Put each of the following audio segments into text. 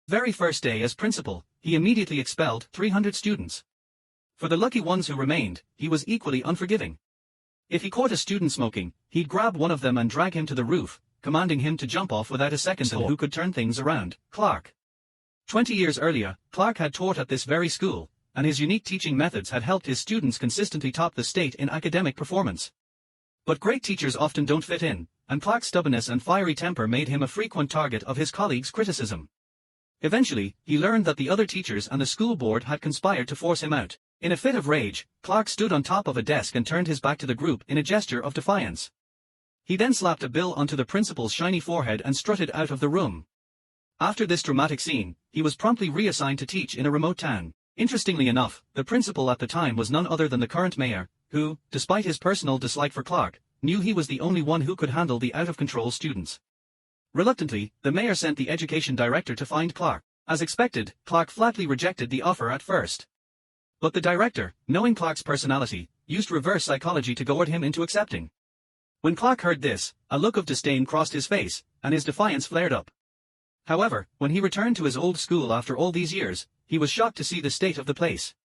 Very first day as principal, he immediately expelled 300 students. For the lucky ones who remained, he was equally unforgiving. If he caught a student smoking, he'd grab one of them and drag him to the roof, commanding him to jump off without a second thought. Who could turn things around? Clark. 20 years earlier, Clark had taught at this very school, and his unique teaching methods had helped his students consistently top the state in academic performance. But great teachers often don't fit in, and Clark's stubbornness and fiery temper made him a frequent target of his colleagues' criticism. Eventually, he learned that the other teachers and the school board had conspired to force him out. In a fit of rage, Clark stood on top of a desk and turned his back to the group in a gesture of defiance. He then slapped a bill onto the principal's shiny forehead and strutted out of the room. After this dramatic scene, he was promptly reassigned to teach in a remote town. Interestingly enough, the principal at the time was none other than the current mayor, who, despite his personal dislike for Clark, knew he was the only one who could handle the out-of-control students. Reluctantly, the mayor sent the education director to find Clark. As expected, Clark flatly rejected the offer at first. But the director, knowing Clark's personality, used reverse psychology to goad him into accepting. When Clark heard this, a look of disdain crossed his face, and his defiance flared up. However, when he returned to his old school after all these years, he was shocked to see the state of the place.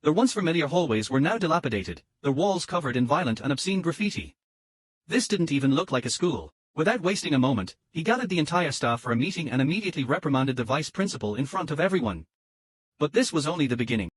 The once familiar hallways were now dilapidated, the walls covered in violent and obscene graffiti. This didn't even look like a school. Without wasting a moment, he gathered the entire staff for a meeting and immediately reprimanded the vice principal in front of everyone. But this was only the beginning.